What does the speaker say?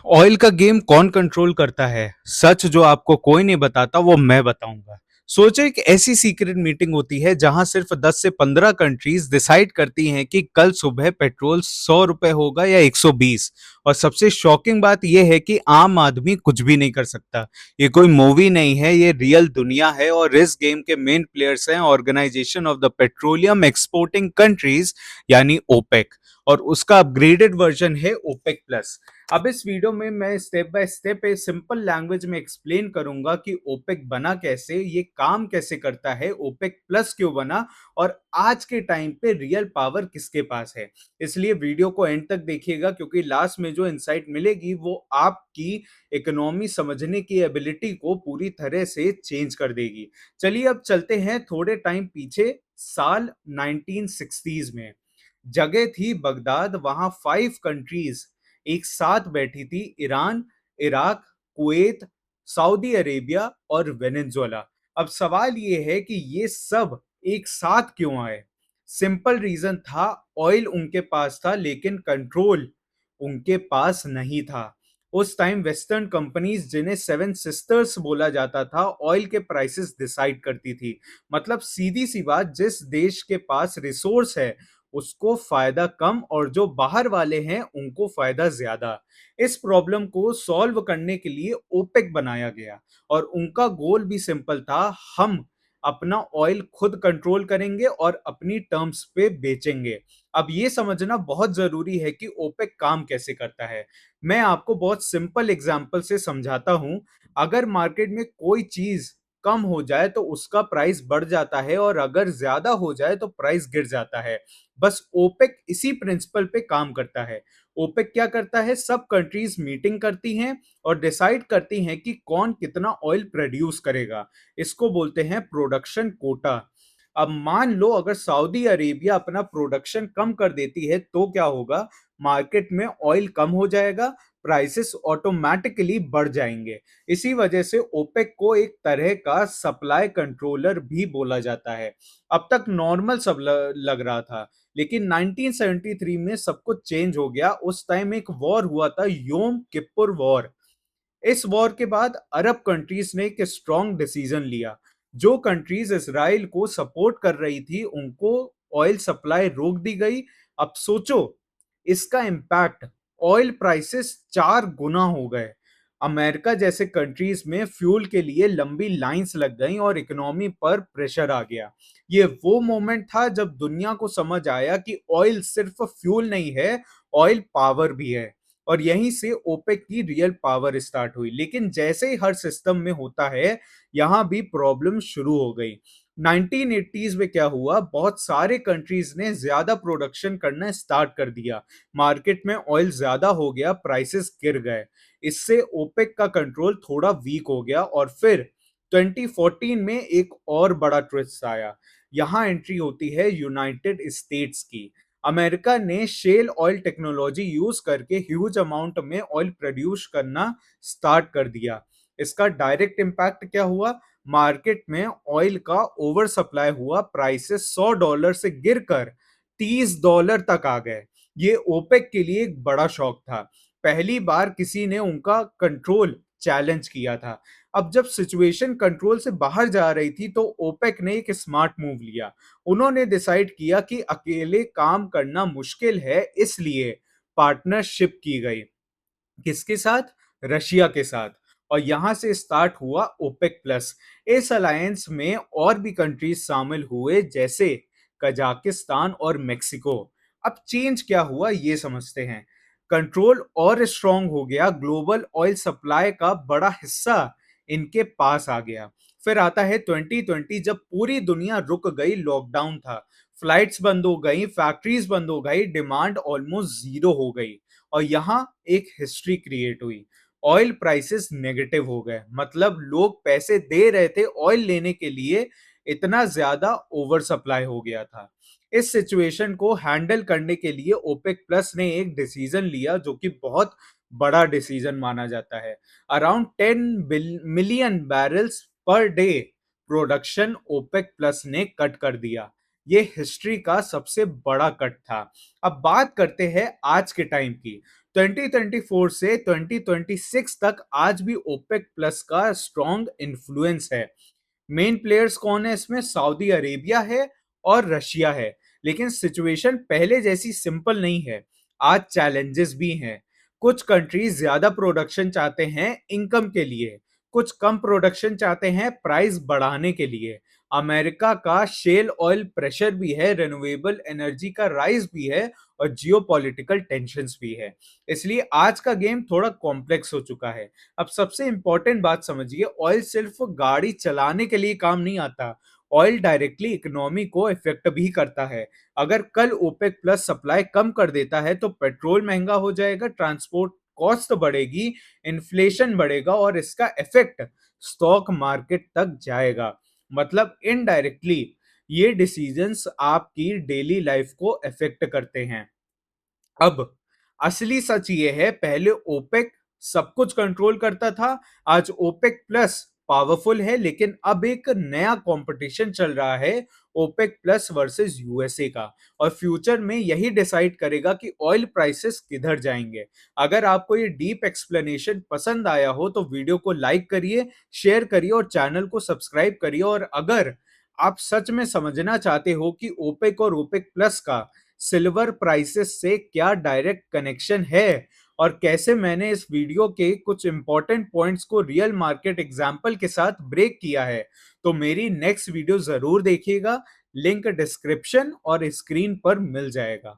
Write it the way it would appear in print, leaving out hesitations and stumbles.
Oil का game कौन control करता है? सच जो आपको कोई नहीं बताता वो मैं बताऊंगा। सोचो एक ऐसी सीक्रेट मीटिंग होती है जहां सिर्फ 10 से 15 कंट्रीज डिसाइड करती हैं कि कल सुबह पेट्रोल 100 रुपए होगा या 120। और सबसे शॉकिंग बात यह है कि आम आदमी कुछ भी नहीं कर सकता। ये कोई मूवी नहीं है, ये रियल दुनिया है और इस गेम के मेन प्लेयर्स हैं organisation of the petroleum exporting countries, यानी ओपेक। और उसका अपग्रेडेड वर्जन है ओपेक प्लस। अब इस वीडियो में मैं step by step simple language में एक्सप्लेन करूंगा कि ओपेक बना कैसे, ये काम कैसे करता है, ओपेक प्लस क्यों बना और आज के टाइम पे रियल पावर किसके पास है। इसलिए वीडियो को एंड तक देखिएगा क्योंकि लास्ट में जो इंसाइट मिलेगी वो आपकी इकोनॉमी समझने की एबिलिटी को पूरी तरह से चेंज कर देगी। चलिए अब चलते हैं थोड़े टाइम पीछे, साल 1960s में। जगह थी बगदाद, वहां 5 कंट्रीज एक साथ बैठी थी: Iran, Iraq, Kuwait, Saudi Arabia और वेनेजुएला। अब सवाल ये है कि ये सब एक साथ क्यों आए? सिंपल रीजन था, ऑयल उनके पास था लेकिन कंट्रोल उनके पास नहीं था। उस टाइम वेस्टर्न कंपनीज, जिन्हें सेवन सिस्टर्स बोला जाता था, ऑयल के प्राइसेस डिसाइड करती थी। मतलब सीधी सी बात, जिस देश के पास रिसोर्स है उसको फायदा कम और जो बाहर वाले हैं उनको फायदा ज्यादा। इस प्रॉब्लम को सॉल्व करने के लिए ओपेक बनाया गया और उनका गोल भी सिंपल था: हम अपना ऑयल खुद कंट्रोल करेंगे और अपनी टर्म्स पे बेचेंगे। अब ये समझना बहुत जरूरी है कि ओपेक काम कैसे करता है। मैं आपको बहुत सिंपल एग्जांपल से समझाता हूं। अगर मार्केट में कोई चीज कम हो जाए तो उसका प्राइस बढ़ जाता है और अगर ज्यादा हो जाए तो प्राइस गिर जाता है। बस ओपेक इसी प्रिंसिपल पे काम करता है। ओपेक क्या करता है, सब कंट्रीज मीटिंग करती हैं और डिसाइड करती हैं कि कौन कितना ऑयल प्रोड्यूस करेगा। इसको बोलते हैं प्रोडक्शन कोटा। अब मान लो अगर सऊदी अरेबिया अपना प्रोडक्शन कम कर देती है तो क्या होगा? मार्केट में ऑयल कम हो जाएगा, प्राइसेस ऑटोमेटिकली बढ़ जाएंगे। इसी वजह से ओपेक को एक तरह का सप्लाई कंट्रोलर भी बोला जाता है। अब तक नॉर्मल सब लग रहा था, लेकिन 1973 में सब कुछ चेंज हो गया। उस टाइम एक वॉर हुआ था, योम किप्पुर वॉर। इस वॉर के बाद अरब कंट्रीज ने एक स्ट्रॉन्ग डिसीजन लिया। जो कंट्रीज इसराइल को सपोर्ट कर रही थी उनको ऑयल सप्लाई रोक दी गई। अब सोचो इसका इम्पैक्ट, ऑयल प्राइसेस 4 गुना हो गए। अमेरिका जैसे कंट्रीज में फ्यूल के लिए लंबी लाइंस लग गई और इकोनॉमी पर प्रेशर आ गया। ये वो मोमेंट था जब दुनिया को समझ आया कि ऑयल सिर्फ फ्यूल नहीं है, ऑयल पावर भी है। और यहीं से ओपेक की रियल पावर स्टार्ट हुई। लेकिन जैसे ही हर सिस्टम में होता है, यहां भी प्रॉब्लम शुरू हो गई। 1980s में क्या हुआ, बहुत सारे कंट्रीज ने ज्यादा प्रोडक्शन करना स्टार्ट कर दिया। मार्केट में ऑयल ज्यादा हो गया, प्राइसेस गिर गए। इससे ओपेक का कंट्रोल थोड़ा वीक हो गया और फिर 2014 में एक और बड़ा ट्विस्ट आया। यहां एंट्री होती है यूनाइटेड स्टेट्स की। अमेरिका ने शेल ऑयल टेक्नोलॉजी यूज करके ह्यूज अमाउंट में ऑयल प्रोड्यूस करना स्टार्ट कर दिया। इसका डायरेक्ट इम्पैक्ट क्या हुआ? मार्केट में ऑयल का ओवर सप्लाई हुआ, प्राइसेस $100 से गिरकर $30 तक आ गए। ये ओपेक के लिए एक बड़ा शॉक था। पहली बार किसी ने उनका कंट्रोल चैलेंज किया था। अब जब सिचुएशन कंट्रोल से बाहर जा रही थी तो ओपेक ने एक स्मार्ट मूव लिया। उन्होंने डिसाइड किया कि अकेले काम करना मुश्किल है, इसलिए पार्टनरशिप की गई। किसके साथ? रशिया के साथ। और यहां से स्टार्ट हुआ ओपेक प्लस। इस अलायंस में और भी कंट्रीज शामिल हुए, जैसे कजाकिस्तान और मेक्सिको। अब चेंज क्या हुआ ये समझते हैं। कंट्रोल और स्ट्रांग हो गया, ग्लोबल ऑयल सप्लाई का बड़ा हिस्सा इनके पास आ गया। फिर आता है 2020, जब पूरी दुनिया रुक गई, लॉकडाउन था, फ्लाइट्स बंद हो गई, फैक्ट्रीज बंद हो गई, डिमांड ऑलमोस्ट जीरो हो गई। और यहाँ एक हिस्ट्री क्रिएट हुई। ऑयल प्राइसेस नेगेटिव हो गए, मतलब लोग पैसे दे रहे थे ऑयल लेने के लिए, इतना ज्यादा ओवर सप्लाई हो गया था। इस सिचुएशन को हैंडल करने के लिए ओपेक प्लस ने एक डिसीजन लिया जो कि बहुत बड़ा डिसीजन माना जाता है। Around 10 million barrels per day production OPEC plus ने कट कर दिया। ये हिस्ट्री का सबसे बड़ा कट था। अब बात करते हैं आज के टाइम की। 2024 से 2026 तक आज भी ओपेक प्लस का स्ट्रॉन्ग इन्फ्लुएंस है। मेन प्लेयर्स कौन है इसमें? सऊदी अरेबिया है और रशिया है। लेकिन सिचुएशन पहले जैसी सिंपल नहीं है। आज चैलेंजेस भी हैं। कुछ कंट्रीज ज्यादा प्रोडक्शन चाहते हैं इनकम के लिए, कुछ कम प्रोडक्शन चाहते हैं प्राइस बढ़ाने के लिए। अमेरिका का शेल ऑयल प्रेशर भी है, रिन्यूएबल एनर्जी का राइज भी है और जियोपॉलिटिकल टेंशंस भी है। इसलिए आज का गेम थोड़ा कॉम्प्लेक्स हो चुका है। अब सबसे इंपॉर्टेंट बात समझिए, ऑयल सिर्फ गाड़ी चलाने के लिए काम नहीं आता। ऑयल डायरेक्टली इकोनॉमी को इफेक्ट भी करता है। अगर कल ओपेक प्लस सप्लाई कम कर देता है तो पेट्रोल महंगा हो जाएगा, ट्रांसपोर्ट कॉस्ट बढ़ेगी, इन्फ्लेशन बढ़ेगा और इसका इफेक्ट स्टॉक मार्केट तक जाएगा। मतलब इनडायरेक्टली ये डिसीजंस आपकी डेली लाइफ को अफेक्ट करते हैं। अब असली सच ये है, पहले ओपेक सब कुछ कंट्रोल करता था, आज ओपेक प्लस पावरफुल है, लेकिन अब एक नया कंपटीशन चल रहा है ओपेक प्लस वर्सेस यूएसए का। और फ्यूचर में यही डिसाइड करेगा कि ऑयल प्राइसेस किधर जाएंगे। अगर आपको ये डीप एक्सप्लेनेशन पसंद आया हो तो वीडियो को लाइक करिए, शेयर करिए और चैनल को सब्सक्राइब करिए। और अगर आप सच में समझना चाहते हो कि ओपेक और ओपेक प्लस का सिल्वर प्राइसेस से क्या डायरेक्ट कनेक्शन है और कैसे मैंने इस वीडियो के कुछ इंपॉर्टेंट पॉइंट्स को रियल मार्केट एग्जांपल के साथ ब्रेक किया है, तो मेरी नेक्स्ट वीडियो जरूर देखिएगा। लिंक डिस्क्रिप्शन और स्क्रीन पर मिल जाएगा।